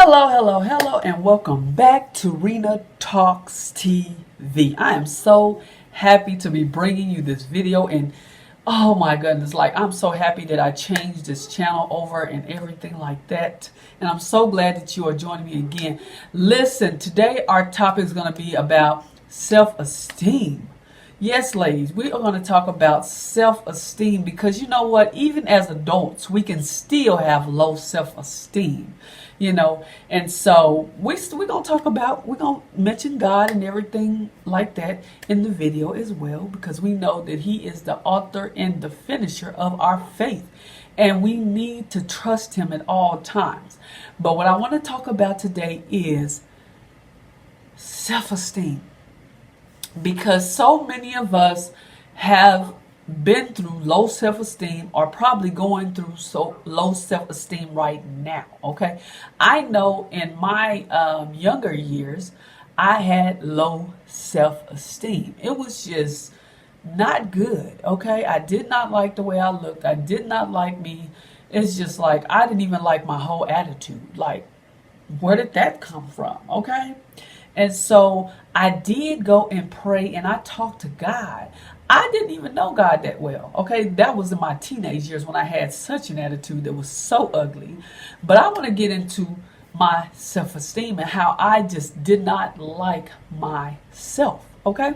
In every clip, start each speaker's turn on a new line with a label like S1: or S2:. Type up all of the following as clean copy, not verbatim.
S1: Hello, hello, hello, and welcome back to Rena Talks TV. I am so happy to be bringing you this video, and oh my goodness, like I'm so happy that I changed this channel over and everything like that. And I'm so glad that you are joining me again. Listen, today our topic is going to be about self-esteem. Yes, ladies, we are going to talk about self-esteem because you know what? Even as adults, we can still have low self-esteem, And so we're going to we're going to mention God and everything like that in the video as well because we know that He is the author and the finisher of our faith. And we need to trust Him at all times. But what I want to talk about today is self-esteem. Because so many of us have been through low self-esteem or probably going through so low self-esteem right now. Okay. I know in my younger years, I had low self-esteem. It was just not good. Okay. I did not like the way I looked. I did not like me. It's just like, I didn't even like my whole attitude. Like, where did that come from? Okay. And so I did go and pray and I talked to God. I didn't even know God that well. Okay. That was in my teenage years when I had such an attitude that was so ugly. But I want to get into my self-esteem and how I just did not like myself. Okay.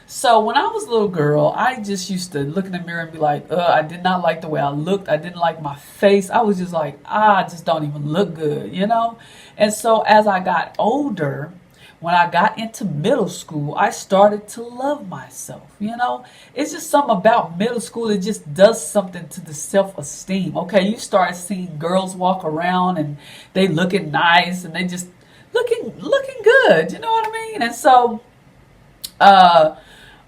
S1: So when I was a little girl, I just used to look in the mirror and be like, I did not like the way I looked. I didn't like my face. I was just like, I just don't even look good, And so as I got older, when I got into middle school, I started to love myself, It's just something about middle school that just does something to the self-esteem. Okay, you start seeing girls walk around and they looking nice and they just looking good, you know what I mean? And so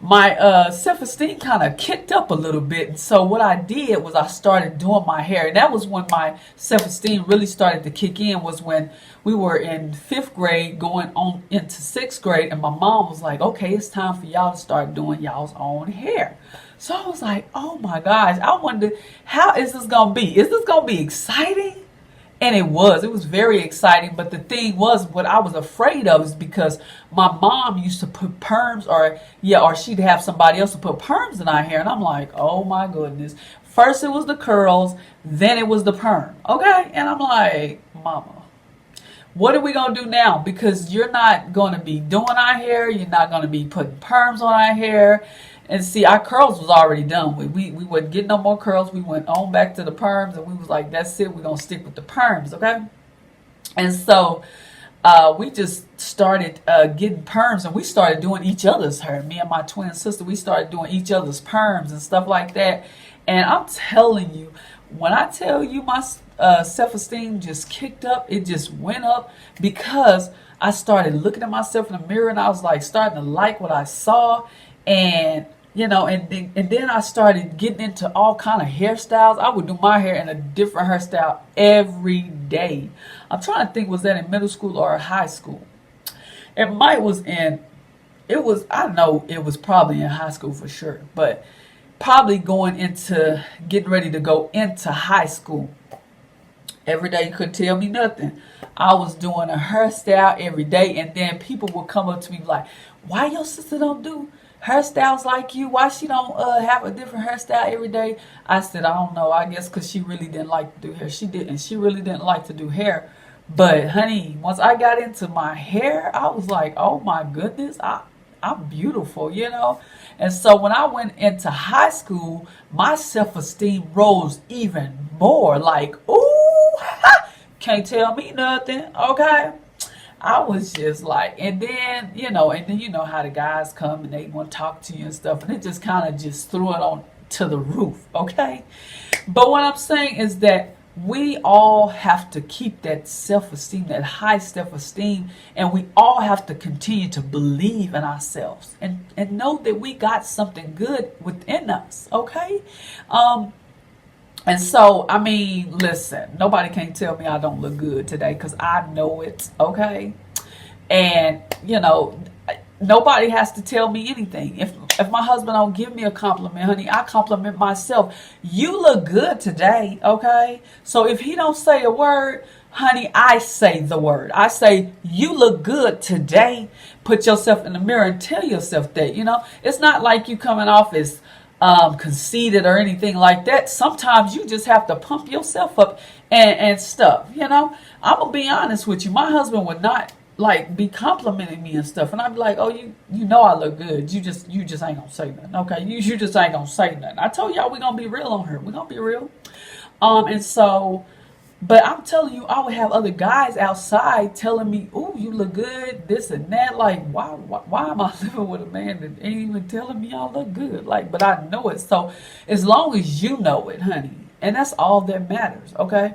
S1: my self-esteem kind of kicked up a little bit. And so what I did was I started doing my hair. And that was when my self-esteem really started to kick in, was when we were in 5th grade going on into 6th grade. And my mom was like, okay, it's time for y'all to start doing y'all's own hair. So I was like, oh my gosh, I wonder, how is this going to be? Is this going to be exciting? And it was very exciting. But the thing was, what I was afraid of is because my mom used to put perms or she'd have somebody else to put perms in our hair. And I'm like, oh my goodness. First it was the curls, then it was the perm. Okay. And I'm like, mama, what are we going to do now? Because you're not going to be doing our hair. You're not going to be putting perms on our hair. And see, our curls was already done. We wouldn't get no more curls. We went on back to the perms, and we was like, that's it. We're going to stick with the perms, okay? And so we just started getting perms, and we started doing each other's hair. Me and my twin sister, we started doing each other's perms and stuff like that. And I'm telling you, when I tell you my self-esteem just kicked up, it just went up because I started looking at myself in the mirror, and I was like starting to like what I saw. And and then I started getting into all kind of hairstyles. I would do my hair in a different hairstyle every day. I'm trying to think, was that in middle school or high school? I know it was probably in high school for sure, but probably getting ready to go into high school. Every day you couldn't tell me nothing. I was doing a hairstyle every day, and then people would come up to me like, why your sister don't do hairstyles like you? Why she don't have a different hairstyle every day? I said, I don't know. I guess because she really didn't like to do hair. She really didn't like to do hair. But honey, once I got into my hair, I was like, oh my goodness, I'm beautiful, And so when I went into high school, my self-esteem rose even more. Like, ooh, can't tell me nothing, okay? I was just like, and then you know how the guys come and they want to talk to you and stuff, and it just kind of just threw it on to the roof, okay? But what I'm saying is that we all have to keep that self-esteem, that high self-esteem, and we all have to continue to believe in ourselves and know that we got something good within us, okay? And so, I mean, listen, nobody can tell me I don't look good today because I know it, okay? And, nobody has to tell me anything. If my husband don't give me a compliment, honey, I compliment myself. You look good today, okay? So if he don't say a word, Honey, I say the word. I say, you look good today. Put yourself in the mirror and tell yourself that, it's not like you coming off as conceited or anything like that. Sometimes you just have to pump yourself up and stuff, I'm going to be honest with you. My husband would not like be complimenting me and stuff. And I'd be like, oh, you know I look good. You just ain't going to say nothing. Okay. You just ain't going to say nothing. I told y'all we're going to be real on her. We're going to be real. And so, but I'm telling you, I would have other guys outside telling me, "Ooh, you look good," this and that. Like, why am I living with a man that ain't even telling me I look good? Like, but I know it. So, as long as you know it, honey, and that's all that matters, okay?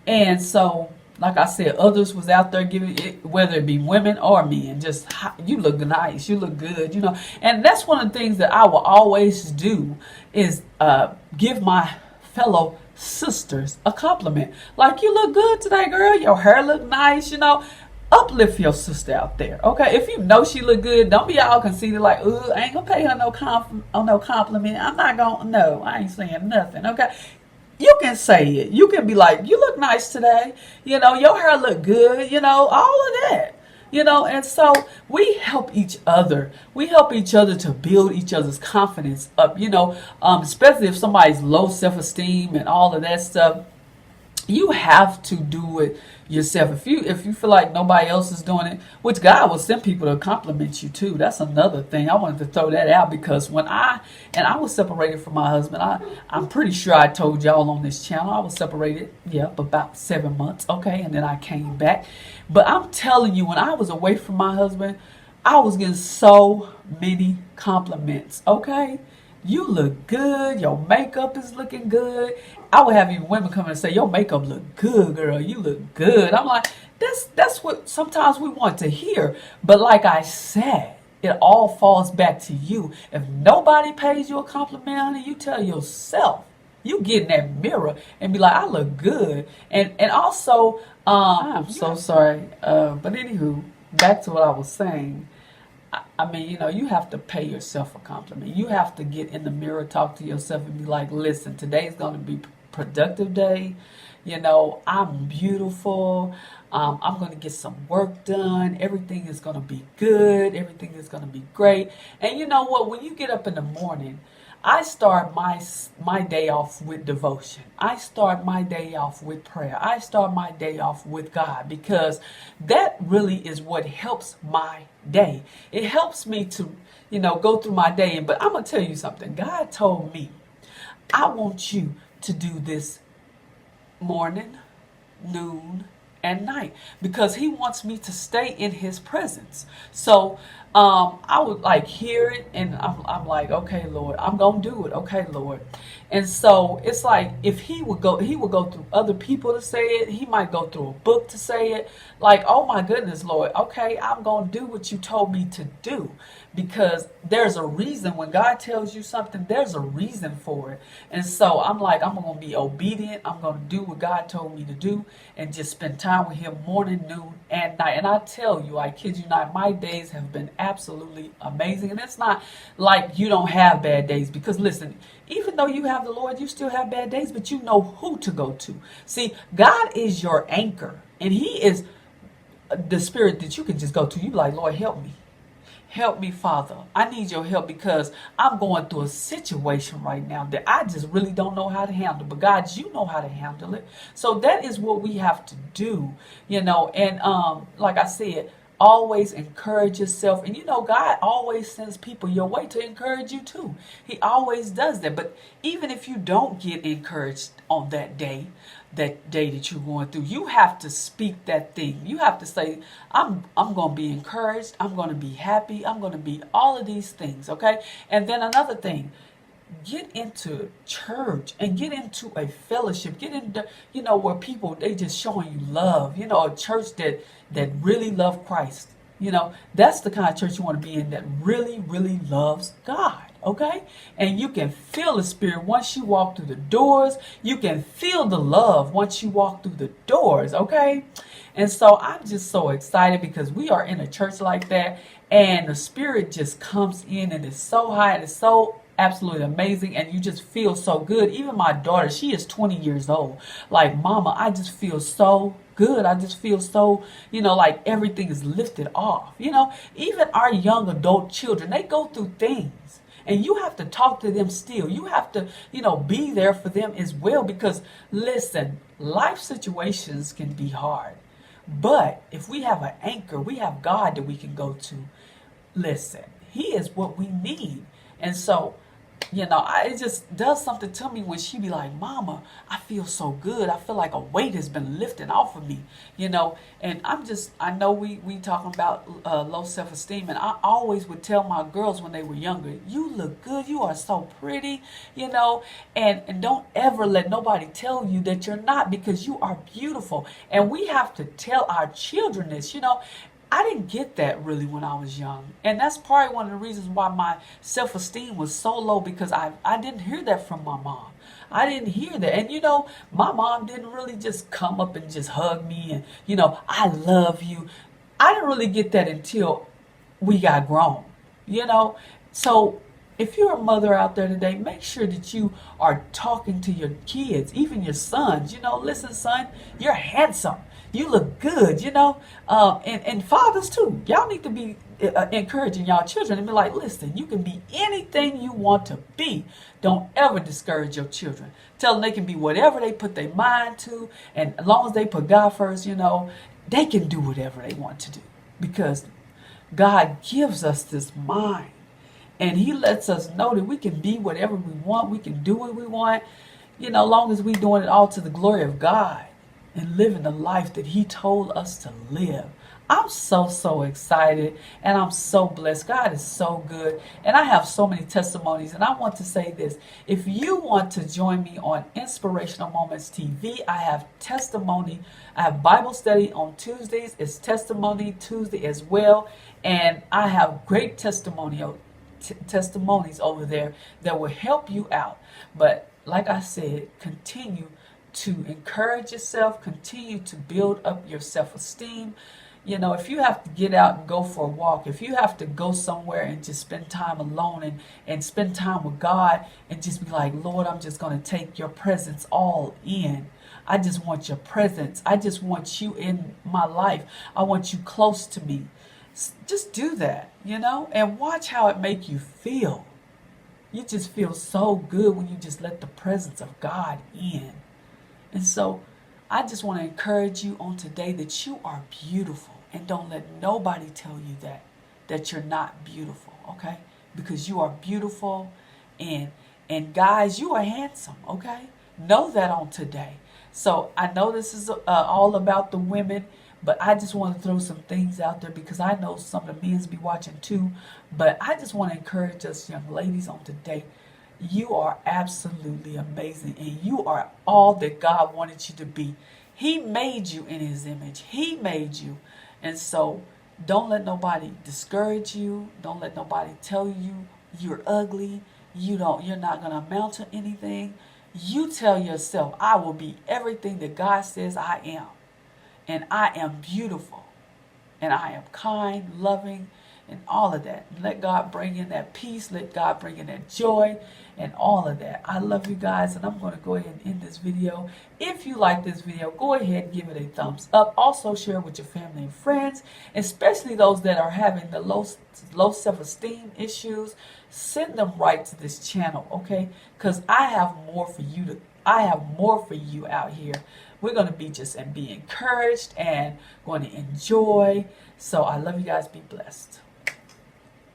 S1: And so, like I said, others was out there giving it, whether it be women or men, just you look nice, you look good, And that's one of the things that I will always do is give my fellow sisters a compliment. Like, you look good today, girl. Your hair look nice, Uplift your sister out there, okay? If you know she look good, don't be all conceited like, ooh, I ain't gonna pay her no compliment. I'm not gonna, no, I ain't saying nothing, okay? You can say it. You can be like, you look nice today. Your hair look good, all of that. And so we help each other. We help each other to build each other's confidence up, especially if somebody's low self-esteem and all of that stuff. You have to do it yourself. If you feel like nobody else is doing it, which God will send people to compliment you too. That's another thing. I wanted to throw that out because when I was separated from my husband, I'm pretty sure I told y'all on this channel, I was separated, about 7 months, okay, and then I came back. But I'm telling you, when I was away from my husband, I was getting so many compliments, okay? You look good. Your makeup is looking good. I would have even women come and say, your makeup look good, girl. You look good. I'm like, that's what sometimes we want to hear. But like I said, it all falls back to you. If nobody pays you a compliment, honey, you tell yourself. You get in that mirror and be like, I look good. And also, I'm so sorry. But anywho, back to what I was saying. I mean, you have to pay yourself a compliment. You have to get in the mirror, talk to yourself and be like, listen, today's going to be a productive day. I'm beautiful. I'm going to get some work done. Everything is going to be good. Everything is going to be great. And you know what? When you get up in the morning, I start my day off with devotion. I start my day off with prayer. I start my day off with God because that really is what helps my day. It helps me to, go through my day. But I'm going to tell you something. God told me, I want you to do this morning, noon, and night because he wants me to stay in his presence. So I would like hear it and I'm like, okay, Lord, I'm gonna do it. Okay, Lord. And so it's like if he would go through other people to say it. He might go through a book to say it. Like, oh my goodness, Lord, okay, I'm gonna do what you told me to do because there's a reason. When God tells you something, there's a reason for it. And so I'm like, I'm gonna be obedient. I'm gonna do what God told me to do and just spend time with him morning, noon, and night. And I tell you, I kid you not, my days have been absolutely amazing. And it's not like you don't have bad days because listen, even though you have the Lord, you still have bad days, but you know who to go to. See, God is your anchor and he is the spirit that you can just go to. You like, Lord, help me. Help me, Father. I need your help because I'm going through a situation right now that I just really don't know how to handle. But God, you know how to handle it. So that is what we have to do, and like I said, always encourage yourself. And God always sends people your way to encourage you too. He always does that. But even if you don't get encouraged on that day that you're going through, you have to speak that thing. You have to say, I'm going to be encouraged. I'm going to be happy. I'm going to be all of these things. Okay. And then another thing, get into church and get into a fellowship. Get into, where people, they just showing you love, a church that really love Christ. That's the kind of church you want to be in that really, really loves God. Okay? And you can feel the spirit once you walk through the doors. You can feel the love once you walk through the doors. Okay? And so I'm just so excited because we are in a church like that and the spirit just comes in and it's so high and it's so absolutely amazing and you just feel so good. Even my daughter, she is 20 years old. Like, Mama, I just feel so good. I just feel so, like everything is lifted off. Even our young adult children, they go through things. And you have to talk to them still. You have to, be there for them as well. Because listen, life situations can be hard. But if we have an anchor, we have God that we can go to. Listen, He is what we need. And so, it just does something to me when she be like, Mama, I feel so good. I feel like a weight has been lifted off of me, and I know we talking about low self-esteem, and I always would tell my girls when they were younger, you look good. You are so pretty, and don't ever let nobody tell you that you're not, because you are beautiful. And we have to tell our children this, I didn't get that really when I was young. And that's probably one of the reasons why my self-esteem was so low, because I didn't hear that from my mom. I didn't hear that. And my mom didn't really just come up and just hug me and, I love you. I didn't really get that until we got grown, So if you're a mother out there today, make sure that you are talking to your kids, even your sons. Listen, son, you're handsome. You look good, and fathers too. Y'all need to be encouraging y'all children and be like, listen, you can be anything you want to be. Don't ever discourage your children. Tell them they can be whatever they put their mind to. And as long as they put God first, they can do whatever they want to do, because God gives us this mind. And He lets us know that we can be whatever we want. We can do what we want, as long as we're doing it all to the glory of God and living the life that He told us to live. I'm so excited, and I'm so blessed. God is so good, and I have so many testimonies. And I want to say this: if you want to join me on Inspirational Moments TV, I have testimony. I have Bible study on Tuesdays. It's Testimony Tuesday as well, and I have great testimonies over there that will help you out. But like I said, continue to encourage yourself, continue to build up your self-esteem. If you have to get out and go for a walk, if you have to go somewhere and just spend time alone and spend time with God and just be like, Lord, I'm just going to take your presence all in. I just want your presence. I just want you in my life. I want you close to me. Just do that, and watch how it make you feel. You just feel so good when you just let the presence of God in. And so I just want to encourage you on today that you are beautiful, and don't let nobody tell you that you're not beautiful, okay? Because you are beautiful, and guys, you are handsome, okay? Know that on today. So I know this is all about the women, but I just want to throw some things out there, because I know some of the men's be watching too. But I just want to encourage us young ladies on today. You are absolutely amazing, and you are all that God wanted you to be. He made you in His image. He made you. And so don't let nobody discourage you. Don't let nobody tell you you're ugly. You're not going to amount to anything. You tell yourself, I will be everything that God says I am. And I am beautiful. And I am kind, loving, and all of that. Let God bring in that peace. Let God bring in that joy and all of that. I love you guys, and I'm going to go ahead and end this video. If you like this video, go ahead and give it a thumbs up. Also share it with your family and friends, especially those that are having the low self-esteem issues. Send them right to this channel, okay? Because I have more for you out here. We're going to be encouraged and going to enjoy. So I love you guys. Be blessed.